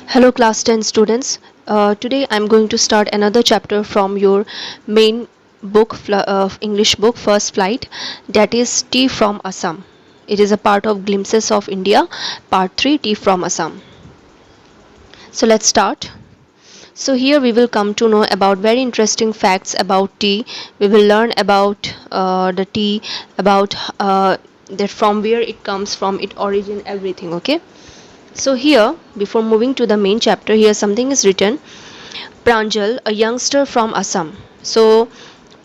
Hello, class 10 students. Today I'm going to start another chapter from your main book, English book, First Flight, that is Tea from Assam. It is a part of Glimpses of India, Part 3, Tea from Assam. So let's start. So here we will come to know about very interesting facts about tea. We will learn about the tea, about that from where it comes from, its origin, everything. Okay. So here, before moving to the main chapter, here something is written. Pranjal, a youngster from Assam. So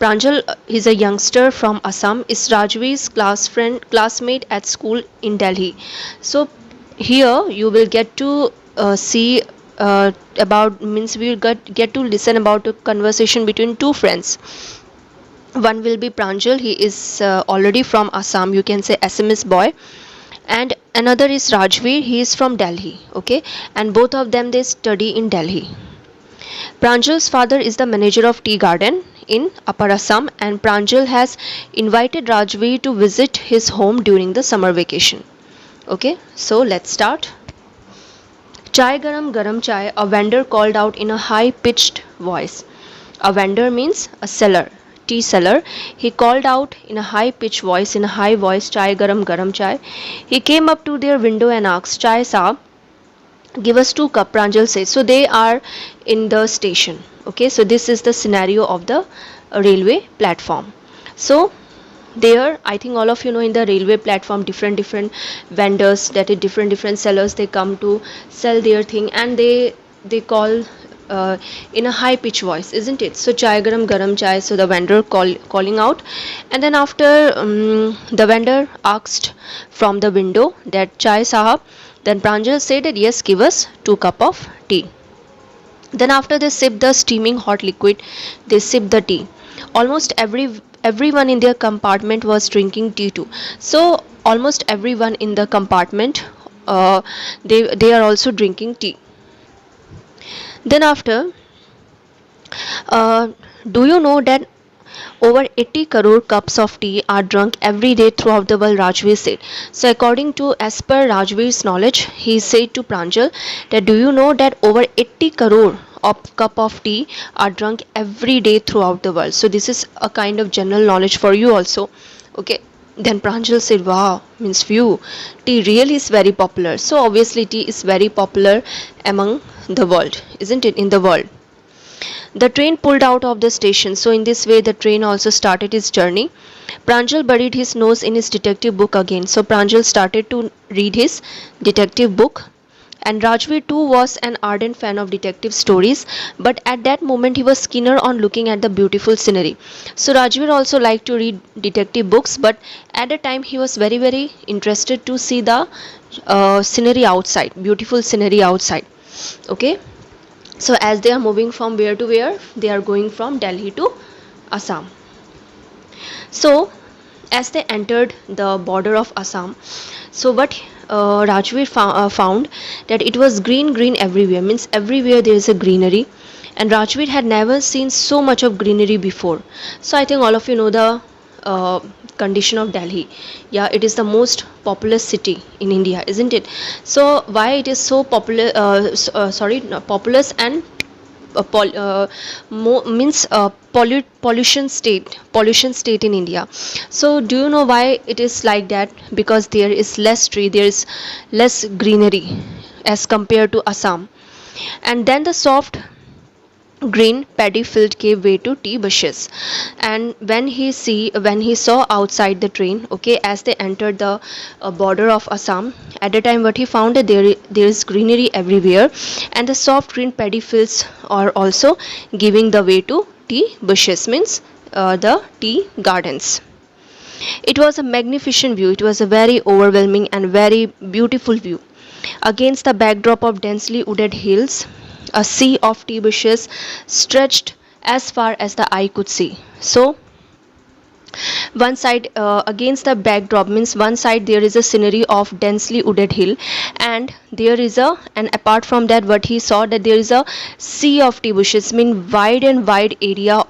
Pranjal is a youngster from Assam, is Rajveer's classmate at school in Delhi. So here you will get to see about means we will get to listen about a conversation between two friends. One will be Pranjal, he is already from Assam, you can say SMS boy, and another is Rajveer, he is from Delhi. Okay, and both of them they study in Delhi. Pranjal's father is the manager of tea garden in Upper Assam, and Pranjal has invited Rajveer to visit his home during the summer vacation. Okay, so let's start. Chai garam garam chai, a vendor called out in a high pitched voice. A vendor means a seller, tea seller. He called out in a high pitched voice, in a high voice, chai garam chai. He came up to their window and asked, Chai saab, give us 2 cup, Pranjal says. So they are in the station. Okay, so this is the scenario of the railway platform. So there, I think all of you know, in the railway platform different vendors, that is different sellers, they come to sell their thing, and they call in a high pitch voice, isn't it? So chai garam chai, so the vendor calling out, and then after the vendor asked from the window that chai sahab, then Pranjal said that yes, give us 2 cup of tea. Then after they sip the steaming hot liquid, they sip the tea. Almost everyone in their compartment was drinking tea too. So almost everyone in the compartment, they are also drinking tea. Then after, uh, do you know that over 80 crore cups of tea are drunk every day throughout the world, Rajveer said. So according to, as per Rajveer's knowledge, he said to Pranjal that do you know that over 80 crore of cup of tea are drunk every day throughout the world. So this is a kind of general knowledge for you also. Okay. Then Pranjal said, wow, means few. Tea really is very popular. So obviously tea is very popular among the world, isn't it, in the world. The train pulled out of the station, so in this way the train also started its journey. Pranjal buried his nose in his detective book again. So Pranjal started to read his detective book. And Rajveer too was an ardent fan of detective stories, but at that moment he was keener on looking at the beautiful scenery. So Rajveer also liked to read detective books, but at the time he was very interested to see the scenery outside, beautiful scenery outside. Okay. So as they are moving from where to where, they are going from Delhi to Assam. So as they entered the border of Assam, so what Rajveer found that it was green everywhere, means everywhere there is a greenery, and Rajveer had never seen so much of greenery before. So I think all of you know the uh, condition of Delhi. Yeah, it is the most populous city in India, isn't it? So why it is so popular? Sorry, no, populous and means pollution state in India. So do you know why it is like that? Because there is less tree, there is less greenery as compared to Assam. And then the soft green paddy field gave way to tea bushes, and when he saw outside the train, okay, as they entered the border of Assam, at the time what he found that there is greenery everywhere, and the soft green paddy fields are also giving the way to tea bushes, means the tea gardens. It was a magnificent view, it was a very overwhelming and very beautiful view. Against the backdrop of densely wooded hills, a sea of tea bushes stretched as far as the eye could see. So, one side against the backdrop means one side there is a scenery of densely wooded hill, and there is a, and apart from that what he saw that there is a sea of tea bushes, mean wide and wide area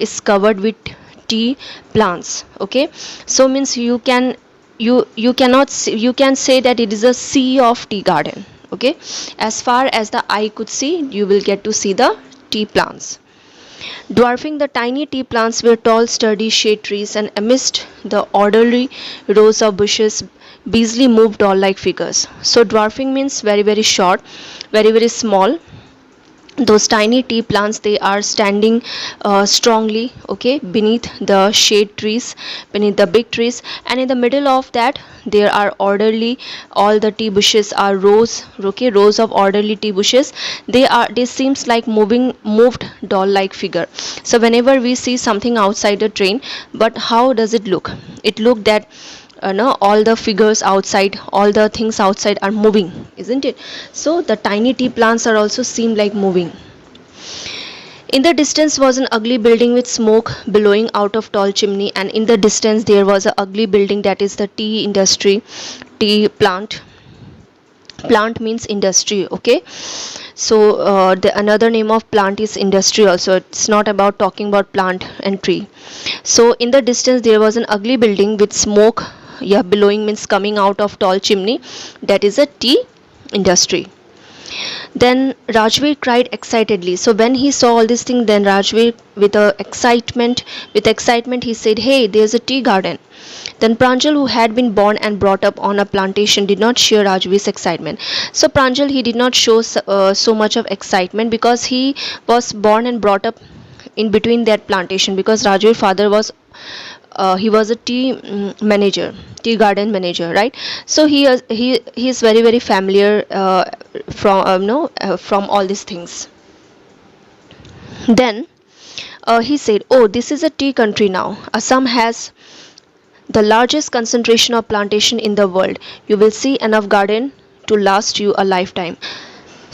is covered with tea plants. Okay, so means you can you cannot you can say that it is a sea of tea garden. Okay, as far as the eye could see, you will get to see the tea plants. Dwarfing the tiny tea plants were tall, sturdy shade trees, and amidst the orderly rows of bushes, Beasley moved doll like figures. So, dwarfing means very, very short, very, very small. Those tiny tea plants, they are standing strongly, okay, beneath the shade trees, beneath the big trees, and in the middle of that there are orderly, all the tea bushes are rows, okay, rows of orderly tea bushes. They seems like moved doll like figure. So whenever we see something outside the train, but how does it look? It look that no, all the figures outside, all the things outside are moving, isn't it? So the tiny tea plants are also seem like moving. In the distance was an ugly building with smoke billowing out of tall chimney, and in the distance there was a ugly building, that is the tea industry, tea plant. Plant means industry, okay. So the another name of plant is industry also. It's not about talking about plant and tree. So in the distance there was an ugly building with smoke, yeah, billowing means coming out of tall chimney, that is a tea industry. Then Rajveer cried excitedly. So when he saw all these things, then Rajveer with excitement he said, "Hey, there's a tea garden." Then Pranjal, who had been born and brought up on a plantation, did not share Rajveer's excitement. So Pranjal, he did not show so much of excitement because he was born and brought up in between that plantation, because Rajveer's father was he was a manager, tea garden manager, right? So he is very, very familiar from no from all these things. Then he said, "Oh, this is a tea country now. Assam has the largest concentration of plantation in the world. You will see enough garden to last you a lifetime."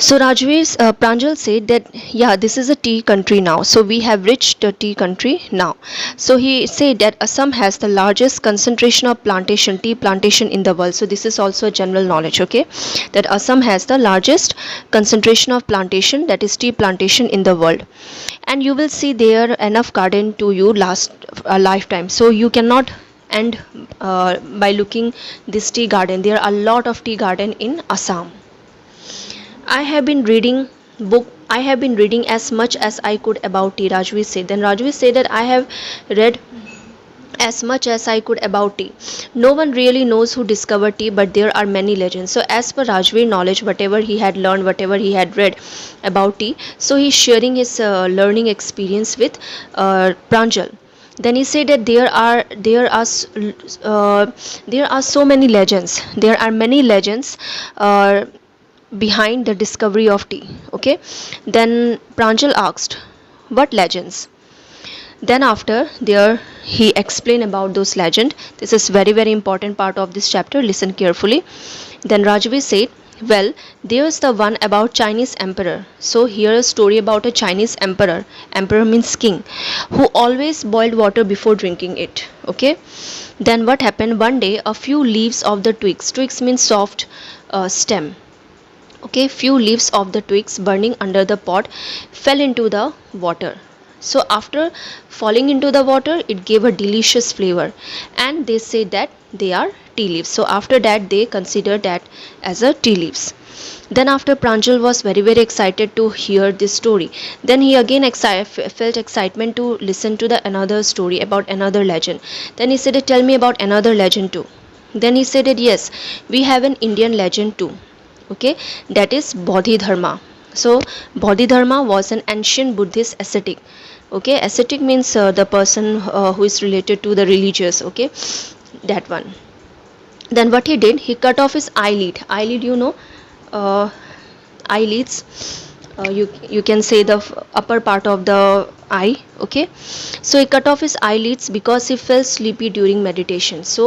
So Pranjal said that, yeah, this is a tea country now. So we have reached the tea country now. So he said that Assam has the largest concentration of tea plantation in the world. So this is also general knowledge, okay, that Assam has the largest concentration of plantation, that is tea plantation in the world. And you will see there enough garden to you last a lifetime. So you cannot end by looking this tea garden. There are a lot of tea garden in Assam. I have been reading as much as I could about tea, Rajvi said. Then Rajvi said that I have read as much as I could about tea. No one really knows who discovered tea, but there are many legends. So as per Rajveer knowledge, whatever he had learned, whatever he had read about tea, so he's sharing his learning experience with Pranjal. Then he said that there are so many legends. There are many legends behind the discovery of tea. Okay. Then Pranjal asked, "What legends?" Then after there he explained about those legend. This is very, very important part of this chapter. Listen carefully. Then Rajvi said, "Well, there's the one about Chinese emperor." So here a story about a Chinese emperor. Emperor means king, who always boiled water before drinking it. Okay. Then what happened? One day a few leaves of the twigs. Twigs means soft stem. Okay, few leaves of the twigs burning under the pot fell into the water. So after falling into the water, it gave a delicious flavor, and they say that they are tea leaves. So after that they consider that as a tea leaves. Then after Pranjal was very, very excited to hear this story. Then he again felt excitement to listen to the another story about another legend. Then he said, "Tell me about another legend too." Then he said that yes, we have an Indian legend too. Okay, that is Bodhidharma. So Bodhidharma was an ancient Buddhist ascetic. Okay, ascetic means the person who is related to the religious. Okay, that one. Then what he did, he cut off his eyelid. Eyelid, you know, uh, eyelids. You can say the upper part of the eye. Okay, so he cut off his eyelids because he felt sleepy during meditation. So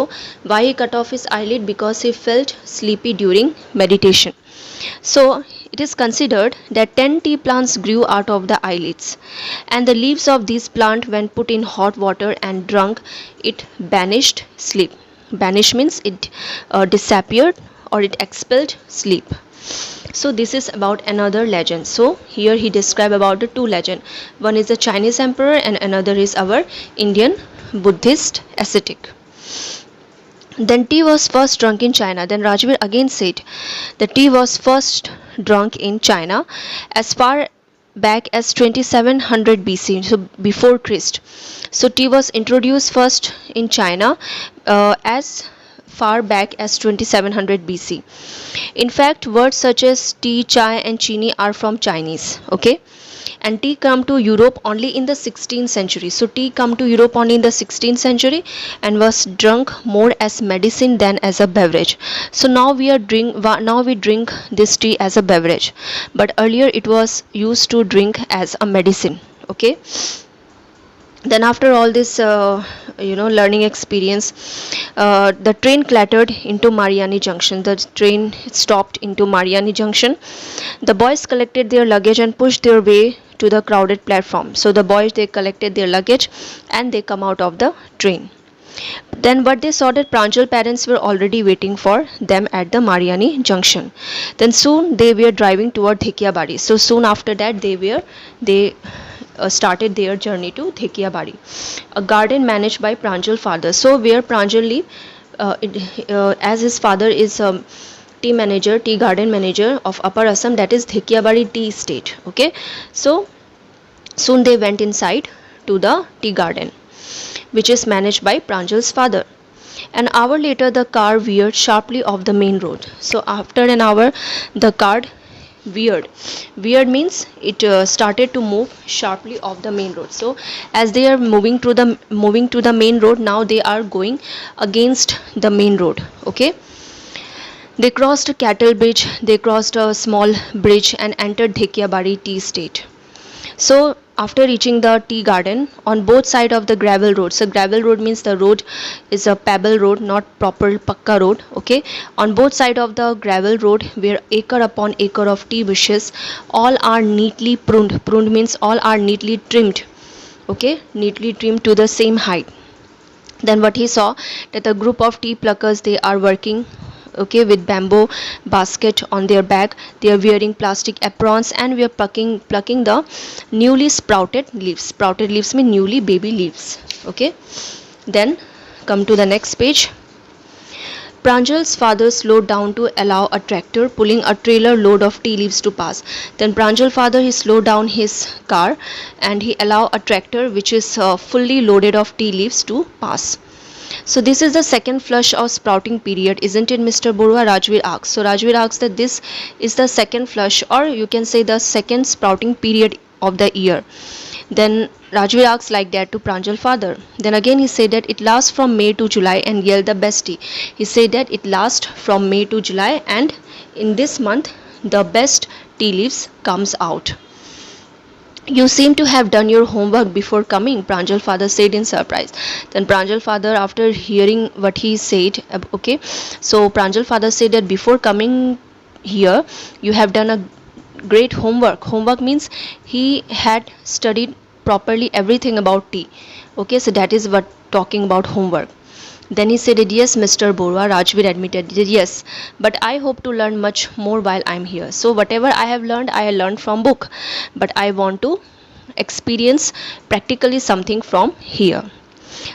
why he cut off his eyelid? Because he felt sleepy during meditation. So it is considered that 10 tea plants grew out of the eyelids, and the leaves of these plants, when put in hot water and drunk, it banished sleep. Banish means it disappeared, or it expelled sleep. So this is about another legend. So here he described about the two legend. One is the Chinese emperor and another is our Indian Buddhist ascetic. Then tea was first drunk in China. Then Rajveer again said the tea was first drunk in China as far back as 2700 BC, so before Christ. So tea was introduced first in China as far back as 2700 BC. In fact, words such as tea, chai, and chini are from Chinese. Okay, and tea come to Europe only in the 16th century. So tea come to Europe only in the 16th century and was drunk more as medicine than as a beverage. So now we drink this tea as a beverage, but earlier it was used to drink as a medicine. Okay, then after all this learning experience, the train clattered into Mariani Junction. The train stopped into Mariani Junction. The boys collected their luggage and pushed their way to the crowded platform. So the boys, they collected their luggage and they come out of the train. Then but they saw that Pranjal parents were already waiting for them at the Mariani Junction. Then soon they were driving toward Thekiabadi. So soon after that they started their journey to Thekiabadi, a garden managed by Pranjal father. So where Pranjal live, as his father is tea garden manager of Upper Assam, that is Thekiabadi tea estate. Okay, so soon they went inside to the tea garden, which is managed by Pranjal's father. An hour later, the car veered sharply off the main road. So after an hour, the car veered means it started to move sharply off the main road. So as they are moving to the main road, now they are going against the main road. Okay, they crossed a cattle bridge, they crossed a small bridge and entered Thekiabadi tea estate. So after reaching the tea garden, on both sides of the gravel road, so gravel road means the road is a pebble road, not proper pakka road. Okay, on both sides of the gravel road were acre upon acre of tea bushes. All are neatly pruned. Pruned means all are neatly trimmed. Okay, neatly trimmed to the same height. Then what he saw, that a group of tea pluckers, they are working, okay, with bamboo basket on their back. They are wearing plastic aprons and we are plucking the newly sprouted leaves. Sprouted leaves mean newly baby leaves. Okay, then come to the next page. Pranjal's father slowed down to allow a tractor pulling a trailer load of tea leaves to pass. Then Pranjal father, he slowed down his car and he allowed a tractor which is fully loaded of tea leaves to pass. So this is the second flush of sprouting period, isn't it, Mr. Borua? Rajveer asks. So Rajveer asks that this is the second flush, or you can say the second sprouting period of the year. Then Rajveer asks like that to Pranjal father. Then again he said that it lasts from May to July and yield the best tea. He said that it lasts from May to July and in this month the best tea leaves comes out. You seem to have done your homework before coming, Pranjal father said in surprise. Then Pranjal father, after hearing what he said, okay, so Pranjal father said that before coming here, you have done a great homework. Homework means he had studied properly everything about tea. Okay, so that is what talking about homework. Then he said, yes, Mr. Borua. Rajveer admitted, yes, but I hope to learn much more while I'm here. So whatever I have learned, I learned from book, but I want to experience practically something from here.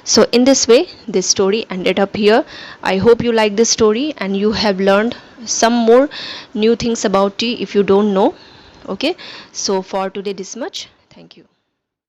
So in this way, this story ended up here. I hope you like this story and you have learned some more new things about tea if you don't know. Okay, so for today this much. Thank you.